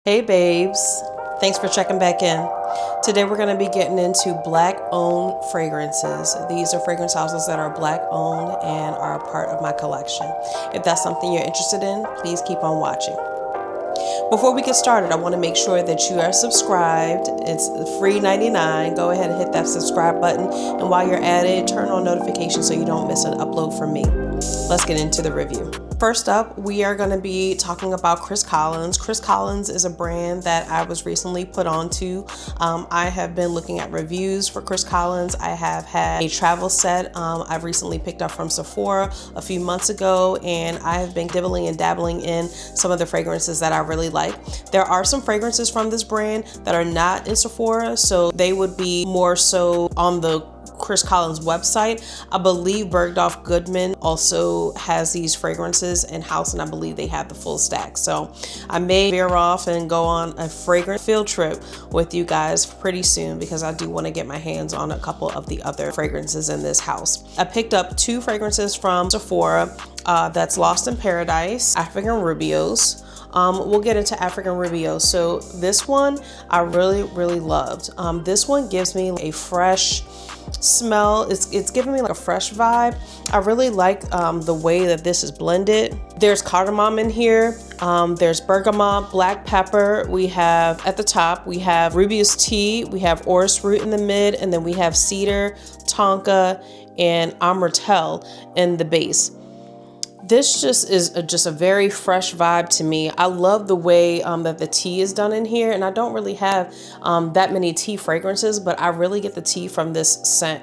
Hey babes, thanks for checking back in. Today we're going to be getting into black owned fragrances. These are fragrance houses that are black owned and are a part of my collection. If that's something you're interested in, please keep on watching. Before we get started, I want to make sure that you are subscribed. It's free 99. Go ahead and hit that subscribe button, and while you're at it, turn on notifications so you don't miss an upload from me. Let's get into the review. First up, we are going to be talking about Chris Collins. Chris Collins is a brand that I was recently put onto. I have been looking at reviews for Chris Collins. I have had a travel set I've recently picked up from Sephora a few months ago, and I have been dibbling and dabbling in some of the fragrances that I really like. There are some fragrances from this brand that are not in Sephora, so they would be more so on the Chris Collins website. I believe Bergdorf Goodman also has these fragrances in-house, and I believe they have the full stack. So I may veer off and go on a fragrance field trip with you guys pretty soon, because I do want to get my hands on a couple of the other fragrances in this house. I picked up two fragrances from Sephora. That's Lost in Paradise, African Rubios. We'll get into African Rubio. So this one I really loved. This one gives me a fresh smell. It's giving me like a fresh vibe. I really like the way that this is blended. There's cardamom in here. There's bergamot, black pepper. We have at the top, we have Rubious tea. We have orris root in the mid, and then we have cedar, tonka, and amortel in the base. This just is just a very fresh vibe to me. I love the way that the tea is done in here, and I don't really have that many tea fragrances, but I really get the tea from this scent.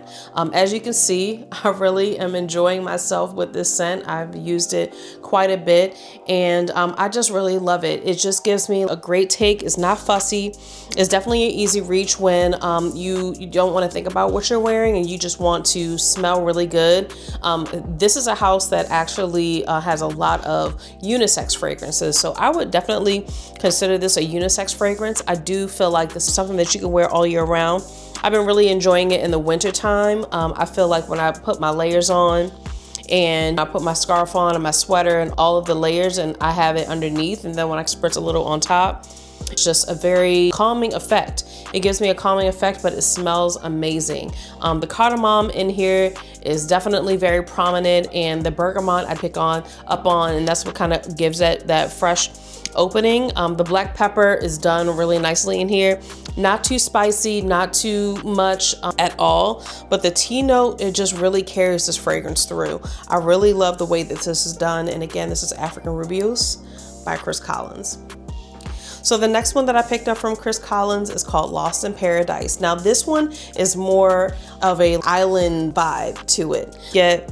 As you can see, I really am enjoying myself with this scent. I've used it quite a bit, and I just really love it. It just gives me a great take. It's not fussy. It's definitely an easy reach when you don't want to think about what you're wearing and you just want to smell really good. This is a house that actually has a lot of unisex fragrances, so I would definitely consider this a unisex fragrance. I do feel like this is something that you can wear all year round. I've been really enjoying it in the winter time. I feel like when I put my layers on and I put my scarf on and my sweater and all of the layers, and I have it underneath, and then when I spritz a little on top, it's just a very calming effect. It gives me a calming effect, but it smells amazing. The cardamom in here is definitely very prominent, and the bergamot I pick up on, and that's what kind of gives that fresh opening. The black pepper is done really nicely in here. Not too spicy, not too much at all, but the tea note, it just really carries this fragrance through. I really love the way that this is done. And again, this is African Rubios by Chris Collins. So the next one that I picked up from Chris Collins is called Lost in Paradise. Now this one is more of a island vibe to it. Yet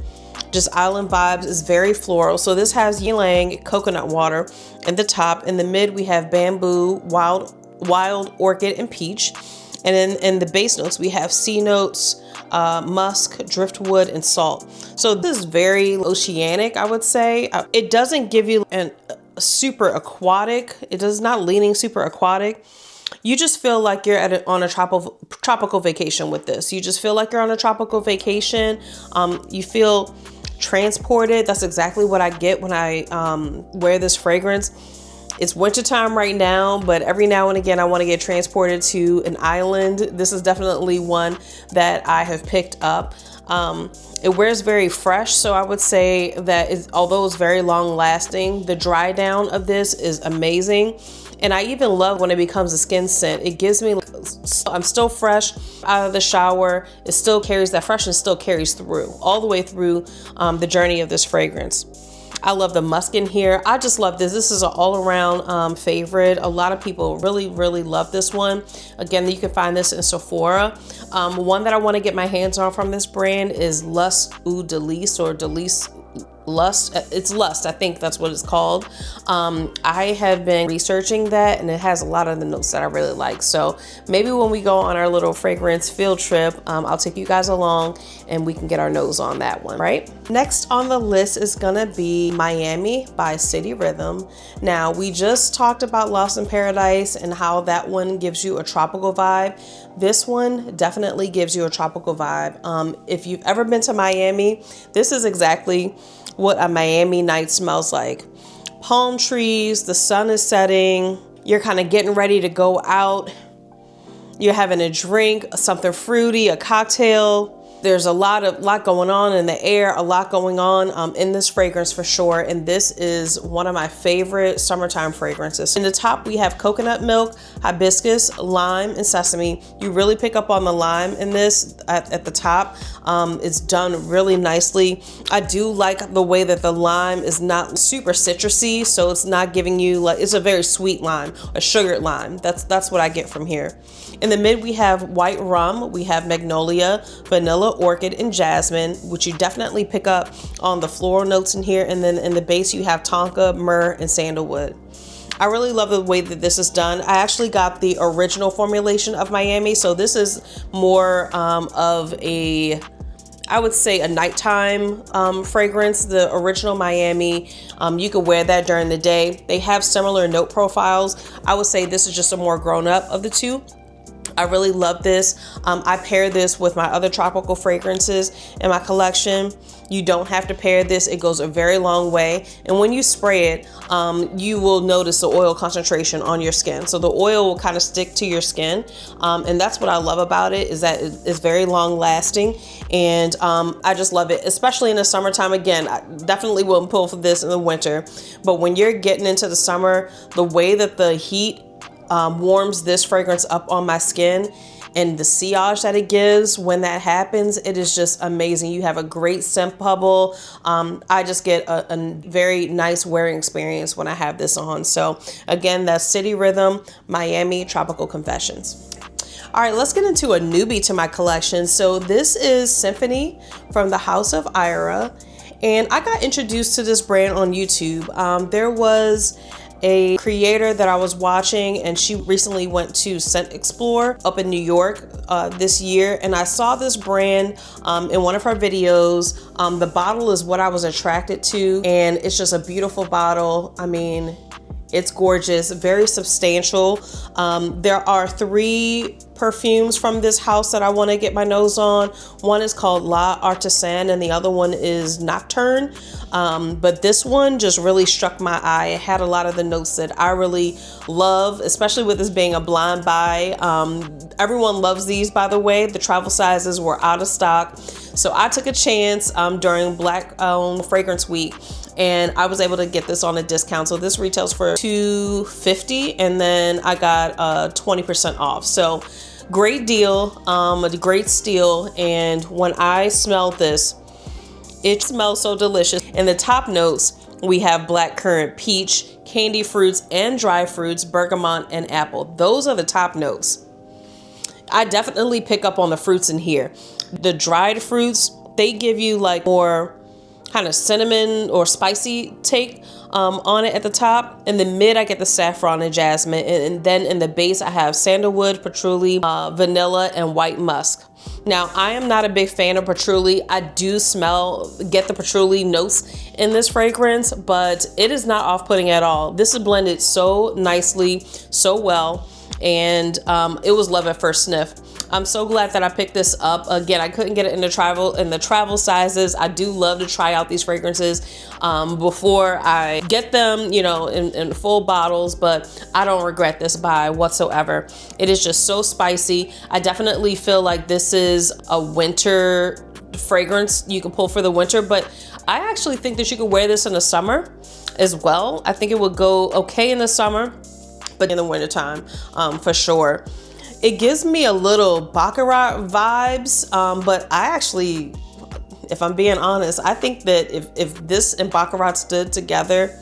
just island vibes, is very floral. So this has ylang coconut water in the top. In the mid, we have bamboo, wild orchid, and peach. And then in the base notes, we have sea notes, musk, driftwood, and salt. So this is very oceanic, I would say. It doesn't give you an super aquatic. It is not leaning super aquatic. You just feel like you're on a tropical vacation with this. You just feel like you're on a tropical vacation. You feel transported. That's exactly what I get when I wear this fragrance. It's wintertime right now, but every now and again I want to get transported to an island. This is definitely one that I have picked up. It wears very fresh, so I would say that although it's very long lasting, the dry down of this is amazing. And I even love when it becomes a skin scent. It gives me, I'm still fresh out of the shower. It still carries that freshness, still carries through all the way through the journey of this fragrance. I love the musk in here. I just love this. This is an all-around favorite. A lot of people really love this one. Again, you can find this in Sephora. One that I want to get my hands on from this brand is Lust Eau de Lis, or Delis Lust. It's Lust, I think that's what it's called. I have been researching that, and it has a lot of the notes that I really like. So maybe when we go on our little fragrance field trip, I'll take you guys along and we can get our nose on that one, right? Next on the list is gonna be Miami by City Rhythm. Now, we just talked about Lost in Paradise and how that one gives you a tropical vibe. This one definitely gives you a tropical vibe. If you've ever been to Miami, this is exactly what a Miami night smells like. Palm trees, the sun is setting, you're kind of getting ready to go out. You're having a drink, something fruity, a cocktail. There's a lot going on in the air, a lot going on in this fragrance for sure. And this is one of my favorite summertime fragrances. In the top, we have coconut milk, hibiscus, lime, and sesame. You really pick up on the lime in this at the top. It's done really nicely. I do like the way that the lime is not super citrusy, so it's not giving you like, it's a very sweet lime, a sugared lime. That's what I get from here. In the mid, we have white rum, we have magnolia, vanilla, orchid, and jasmine, which you definitely pick up on the floral notes in here. And then in the base, you have tonka, myrrh, and sandalwood. I really love the way that this is done. I actually got the original formulation of Miami, so this is more of a, I would say, a nighttime fragrance. The original Miami, you could wear that during the day. They have similar note profiles. I would say this is just a more grown up of the two. I really love this. I pair this with my other tropical fragrances in my collection. You don't have to pair this. It goes a very long way. And when you spray it, you will notice the oil concentration on your skin. So the oil will kind of stick to your skin. And that's what I love about it, is that it's very long lasting. And I just love it, especially in the summertime. Again, I definitely wouldn't pull for this in the winter. But when you're getting into the summer, the way that the heat warms this fragrance up on my skin and the sillage that it gives when that happens, it is just amazing. You have a great scent bubble. I just get a very nice wearing experience when I have this on. So again, that's City Rhythm Miami Tropical Confessions. All right, let's get into a newbie to my collection. So this is Symphony from the House of Ira. And I got introduced to this brand on YouTube. There was a creator that I was watching, and she recently went to Scent Explore up in New York this year, and I saw this brand in one of her videos. The bottle is what I was attracted to, and it's just a beautiful bottle. I mean, it's gorgeous, very substantial. There are 3 perfumes from this house that I want to get my nose on. One is called La Artisan and the other one is Nocturne. But this one just really struck my eye. It had a lot of the notes that I really love, especially with this being a blind buy. Everyone loves these, by the way. The travel sizes were out of stock. So I took a chance during Black Fragrance Week, and I was able to get this on a discount. So this retails for $250, and then I got 20% off. So great deal, a great steal. And when I smelled this, it smells so delicious. In the top notes, we have blackcurrant, peach, candy fruits, and dry fruits, bergamot, and apple. Those are the top notes. I definitely pick up on the fruits in here. The dried fruits, they give you like more kind of cinnamon or spicy take on it at the top. In the mid, I get the saffron and jasmine. And then in the base, I have sandalwood, patchouli, vanilla, and white musk. Now, I am not a big fan of patchouli. I do get the patchouli notes in this fragrance, but it is not off-putting at all. This is blended so nicely, so well, and it was love at first sniff. I'm so glad that I picked this up. Again, I couldn't get it in the travel sizes. I do love to try out these fragrances before I get them, you know, in full bottles, but I don't regret this buy whatsoever. It is just so spicy. I definitely feel like this is a winter fragrance you can pull for the winter, but I actually think that you could wear this in the summer as well. I think it would go okay in the summer, but in the wintertime, for sure. It gives me a little Baccarat vibes, but I actually, if I'm being honest, I think that if this and Baccarat stood together,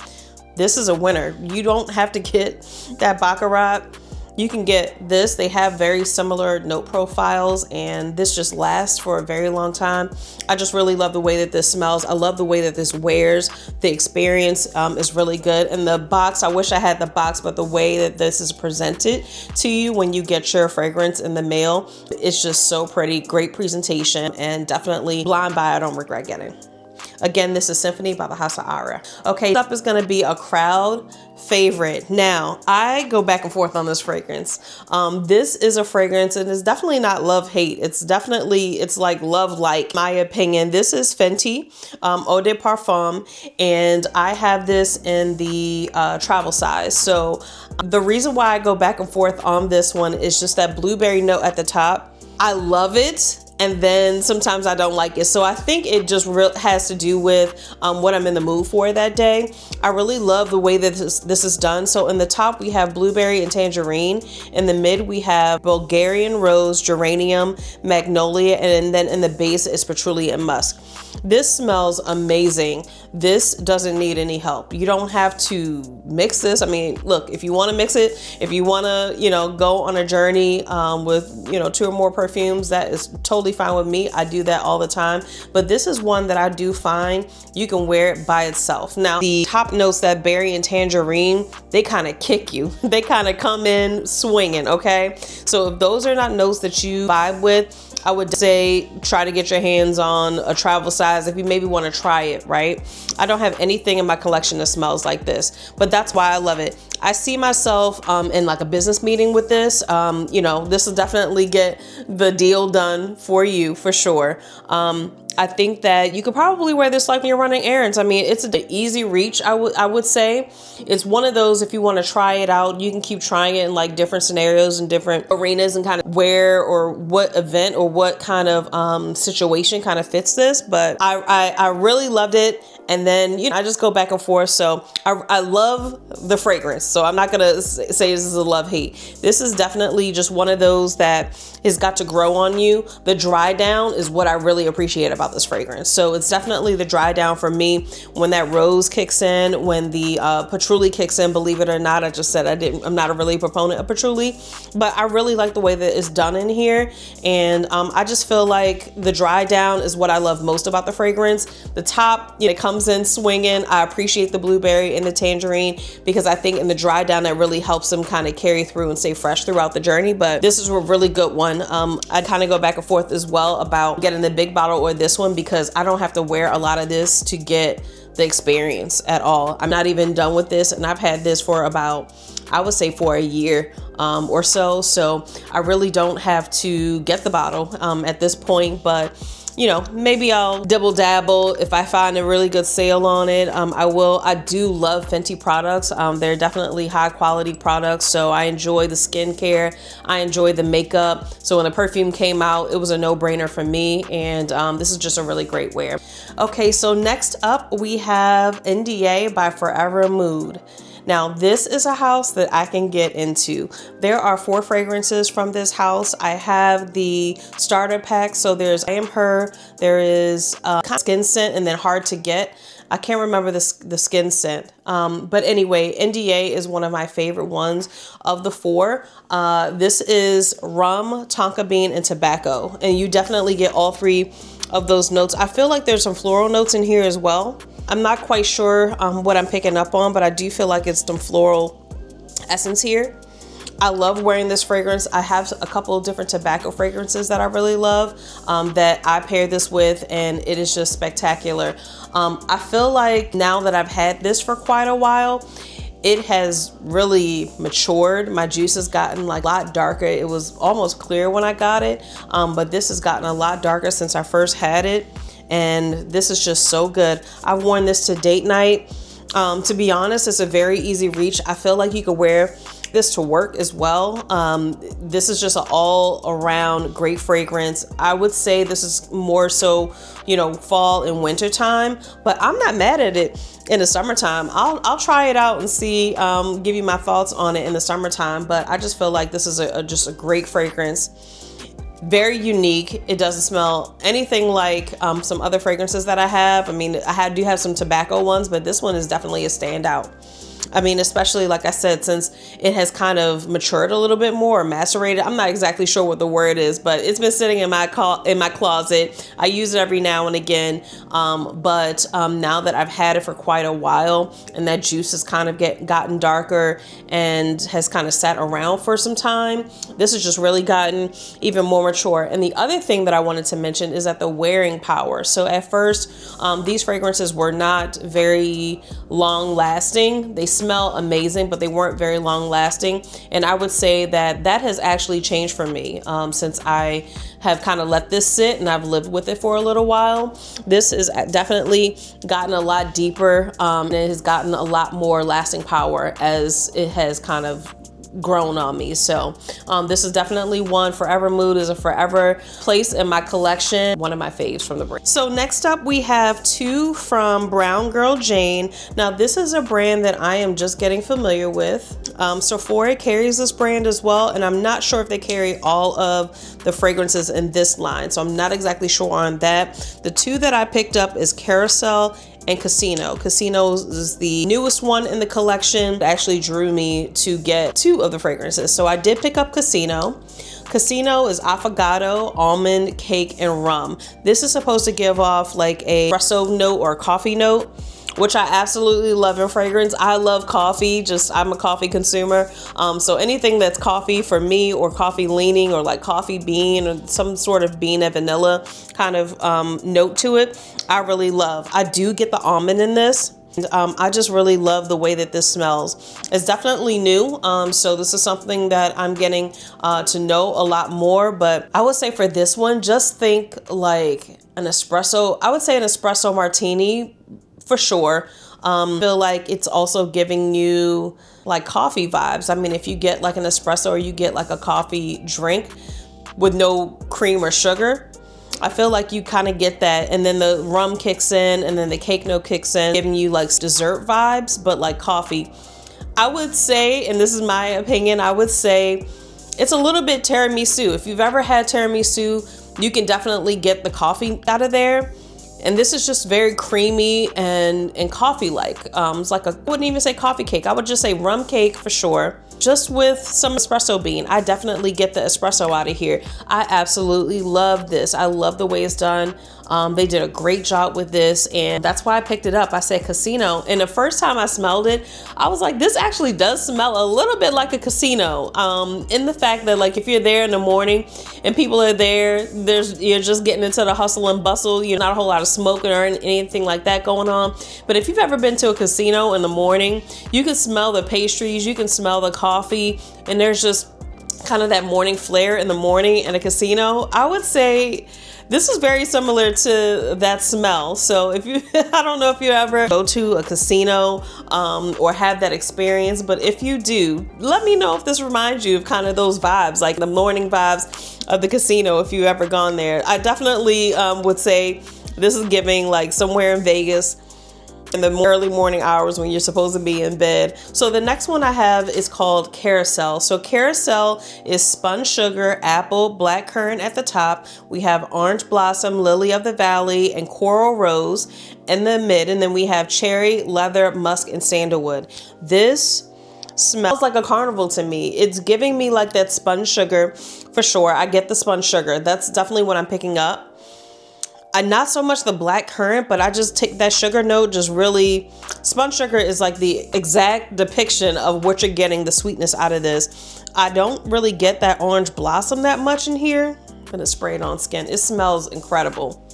this is a winner. You don't have to get that Baccarat. You can get this. They have very similar note profiles, and this just lasts for a very long time. I just really love the way that this smells. I love the way that this wears. The experience is really good. And the box, I wish I had the box, but the way that this is presented to you when you get your fragrance in the mail, it's just so pretty. Great presentation, and definitely blind buy I don't regret getting. Again, this is Symphony by the House of Ara. Okay, next up is gonna be a crowd favorite. Now, I go back and forth on this fragrance. This is a fragrance and it's definitely not love-hate. It's like love-like, my opinion. This is Fenty Eau de Parfum, and I have this in the travel size. So the reason why I go back and forth on this one is just that blueberry note at the top. I love it. And then sometimes I don't like it. So I think it just has to do with what I'm in the mood for that day. I really love the way that this is done. So in the top, we have blueberry and tangerine. In the mid, we have Bulgarian rose, geranium, magnolia, and then in the base, it's patchouli and musk. This smells amazing. This doesn't need any help. You don't have to mix this. I mean, look, if you want to mix it, if you want to, go on a journey with, 2 or more perfumes, that is totally fine with me. I do that all the time. But this is one that I do find you can wear it by itself. Now, the top notes, that berry and tangerine, they kind of kick you. They kind of come in swinging, okay? So if those are not notes that you vibe with, I would say try to get your hands on a travel size if you maybe want to try it, right? I don't have anything in my collection that smells like this, but that's why I love it. I see myself in like a business meeting with this. This will definitely get the deal done for you for sure. I think that you could probably wear this like when you're running errands. I mean, it's an easy reach, I would say. It's one of those, if you want to try it out, you can keep trying it in like different scenarios and different arenas and kind of where or what event or what kind of situation kind of fits this. But I really loved it. And then, I just go back and forth. So I love the fragrance. So I'm not going to say this is a love-hate. This is definitely just one of those that has got to grow on you. The dry down is what I really appreciate about this fragrance. So it's definitely the dry down for me. When that rose kicks in, when the patchouli kicks in, believe it or not, I just said I'm not a really proponent of patchouli, but I really like the way that it's done in here. And I just feel like the dry down is what I love most about the fragrance. The top, it comes in swinging. I appreciate the blueberry and the tangerine because I think in the dry down that really helps them kind of carry through and stay fresh throughout the journey. But this is a really good one. I kind of go back and forth as well about getting the big bottle or this one because I don't have to wear a lot of this to get the experience at all. I'm not even done with this, and I've had this for about, I would say, for a year or so. So I really don't have to get the bottle at this point, but maybe I'll dibble dabble if I find a really good sale on it. I will. I do love Fenty products. They're definitely high quality products. So I enjoy the skincare. I enjoy the makeup. So when the perfume came out, it was a no-brainer for me. And this is just a really great wear. Okay, so next up we have NDA by Forever Mood. Now, this is a house that I can get into. There are 4 fragrances from this house. I have the starter pack. So there's I Am Her, there is skin scent, and then Hard to Get. I can't remember the skin scent. But anyway, NDA is one of my favorite ones of the 4. This is rum, tonka bean, and tobacco. And you definitely get all 3 of those notes. I feel like there's some floral notes in here as well. I'm not quite sure what I'm picking up on, but I do feel like it's some floral essence here. I love wearing this fragrance. I have a couple of different tobacco fragrances that I really love that I pair this with, and it is just spectacular. I feel like now that I've had this for quite a while, it has really matured. My juice has gotten like a lot darker. It was almost clear when I got it, but this has gotten a lot darker since I first had it. And this is just so good. I've worn this to date night. To be honest, it's a very easy reach. I feel like you could wear this to work as well. This is just an all around great fragrance. I would say this is more so, fall and winter time, but I'm not mad at it in the summertime. I'll try it out and see, give you my thoughts on it in the summertime. But I just feel like this is just a great fragrance. Very unique. It doesn't smell anything like some other fragrances that I have. I mean, do have some tobacco ones, but this one is definitely a standout. I mean, especially like I said, since it has kind of matured a little bit more, or macerated. I'm not exactly sure what the word is, but it's been sitting in my closet. I use it every now and again. But now that I've had it for quite a while, and that juice has kind of gotten darker and has kind of sat around for some time, this has just really gotten even more mature. And the other thing that I wanted to mention is that the wearing power. So at first, these fragrances were not very long lasting. They smell amazing, but they weren't very long lasting. And I would say that that has actually changed for me since I have kind of let this sit and I've lived with it for a little while. This has definitely gotten a lot deeper, and it has gotten a lot more lasting power as it has kind of grown on me. So this is definitely one. Forever Mood is a forever place in my collection. One of my faves from the brand. So next up we have two from Brown Girl Jane. Now this is a brand that I am just getting familiar with. Sephora carries this brand as well, and I'm not sure if they carry all of the fragrances in this line, so I'm not exactly sure on that. The two that I picked up is Carousel and Casino. Casino is the newest one in the collection. It actually drew me to get two of the fragrances. So I did pick up Casino. Casino is affogato, almond, cake, and rum. This is supposed to give off like a espresso note or a coffee note, which I absolutely love in fragrance. I love coffee, I'm a coffee consumer. So anything that's coffee for me, or coffee leaning, or like coffee bean, or some sort of bean and vanilla kind of note to it, I really love. I do get the almond in this. I just really love the way that this smells. It's definitely new, so this is something that I'm getting to know a lot more. But I would say for this one, just think like an espresso. I would say an espresso martini for sure. Feel like it's also giving you like coffee vibes. I mean, if you get like an espresso, or you get like a coffee drink with no cream or sugar, I feel like you kind of get that. And then the rum kicks in, and then the cake note kicks in, giving you like dessert vibes, but like coffee. I would say, and this is my opinion, I would say it's a little bit tiramisu. If you've ever had tiramisu, you can definitely get the coffee out of there. And this is just very creamy and coffee-like. It's like I wouldn't even say coffee cake. I would just say rum cake for sure. Just with some espresso bean. I definitely get the espresso out of here. I absolutely love this. I love the way it's done. They did a great job with this, and that's why I picked it up. I said Casino, and the first time I smelled it, I was like, this actually does smell a little bit like a casino. In the fact that like if you're there in the morning and people are there, you're just getting into the hustle and bustle. You're not a whole lot of smoking or anything like that going on. But if you've ever been to a casino in the morning, you can smell the pastries, you can smell the coffee, and there's just kind of that morning flair in the morning in a casino. I would say this is very similar to that smell. So if you, I don't know if you ever go to a casino or have that experience, but if you do, let me know if this reminds you of kind of those vibes, like the morning vibes of the casino, if you ever gone there. I definitely would say this is giving like somewhere in Vegas in the early morning hours when you're supposed to be in bed. So the next one I have is called Carousel. So Carousel is spun sugar, apple, blackcurrant at the top. We have orange blossom, lily of the valley, and coral rose in the mid. And then we have cherry, leather, musk, and sandalwood. This smells like a carnival to me. It's giving me like that spun sugar for sure. I get the spun sugar. That's definitely what I'm picking up. Not so much the black currant, but I just take that sugar note, just really, spun sugar is like the exact depiction of what you're getting, the sweetness out of this. I don't really get that orange blossom that much in here. I'm gonna spray it on skin. It smells incredible.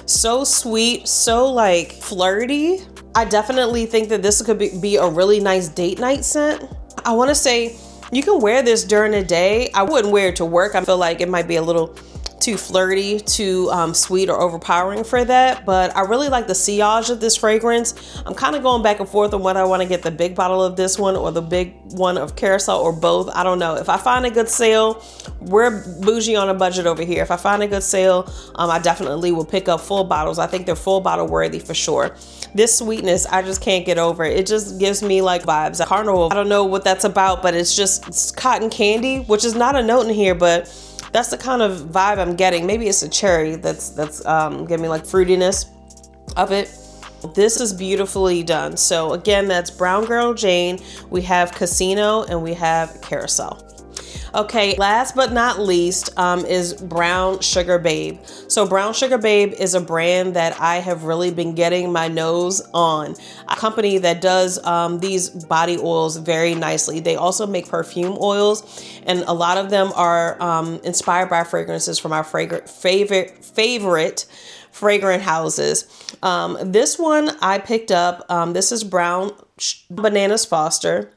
So sweet, so like flirty. I definitely think that this could be a really nice date night scent. I wanna say you can wear this during the day. I wouldn't wear it to work. I feel like it might be a little too flirty, too sweet or overpowering for that, but I really like the sillage of this fragrance. I'm kind of going back and forth on whether I want to get the big bottle of this one or the big one of Carousel, or both. I don't know. If I find a good sale, we're bougie on a budget over here. If I find a good sale, I definitely will pick up full bottles. I think they're full bottle worthy for sure. This sweetness, I just can't get over it. It just gives me like vibes. Carnival, I don't know what that's about, but it's cotton candy, which is not a note in here, but that's the kind of vibe I'm getting. Maybe it's a cherry that's giving me like fruitiness of it. This is beautifully done. So again, that's Brown Girl Jane, we have Casino, and we have Carousel. Okay, last but not least is Brown Sugar Babe. So Brown Sugar Babe is a brand that I have really been getting my nose on. A company that does these body oils very nicely. They also make perfume oils, and a lot of them are inspired by fragrances from our favorite fragrant houses. This one I picked up. This is Brown Bananas Foster.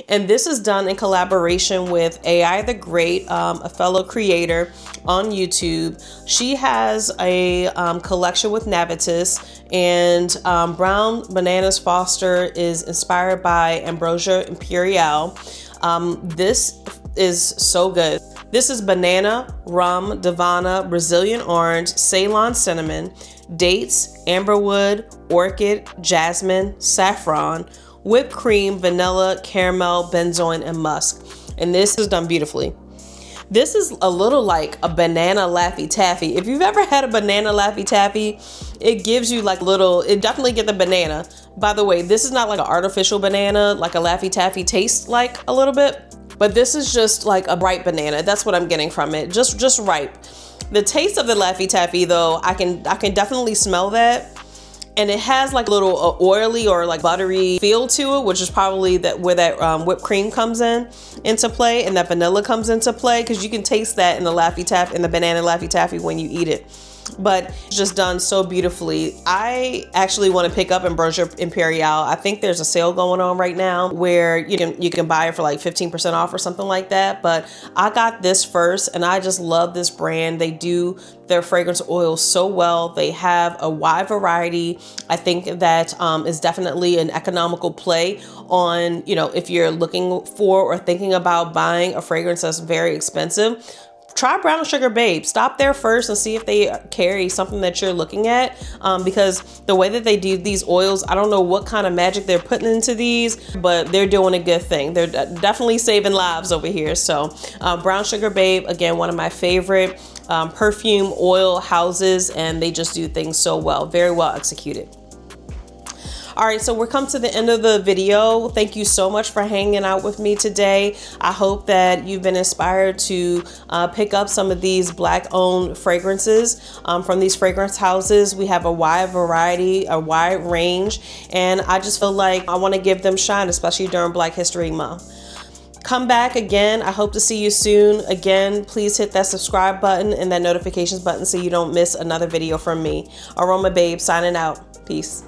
And this is done in collaboration with AI the Great, a fellow creator on YouTube. She has a collection with Navitus, and Brown Bananas Foster is inspired by Ambrosia Imperial. This is so good. This is banana, rum, Divana, Brazilian orange, Ceylon cinnamon, dates, amberwood, orchid, jasmine, saffron, whipped cream, vanilla, caramel, benzoin, and musk. And this is done beautifully. This is a little like a banana Laffy Taffy. If you've ever had a banana Laffy Taffy, it gives you like little, it definitely get the banana. By the way, this is not like an artificial banana like a Laffy Taffy tastes like a little bit, but this is just like a ripe banana. That's what I'm getting from it, just ripe. The taste of the Laffy Taffy though, I can definitely smell that. And it has like a little oily or like buttery feel to it, which is probably where that whipped cream comes into play, and that vanilla comes into play, because you can taste that in the Laffy Taffy, in the banana Laffy Taffy when you eat it. But it's just done so beautifully. I actually want to pick up Ambrosia Imperial. I think there's a sale going on right now where you can buy it for like 15% off or something like that. But I got this first, and I just love this brand. They do their fragrance oils so well. They have a wide variety. I think that is definitely an economical play on, if you're looking for or thinking about buying a fragrance that's very expensive. Try Brown Sugar Babe. Stop there first and see if they carry something that you're looking at, because the way that they do these oils, I don't know what kind of magic they're putting into these, but they're doing a good thing. They're definitely saving lives over here. So Brown Sugar Babe, again, one of my favorite perfume oil houses, and they just do things so well, very well executed. All right, so we're come to the end of the video. Thank you so much for hanging out with me today. I hope that you've been inspired to pick up some of these Black-owned fragrances from these fragrance houses. We have a wide variety, a wide range, and I just feel like I want to give them shine, especially during Black History Month. Come back again. I hope to see you soon. Again, please hit that subscribe button and that notifications button so you don't miss another video from me. Aroma Babe signing out. Peace.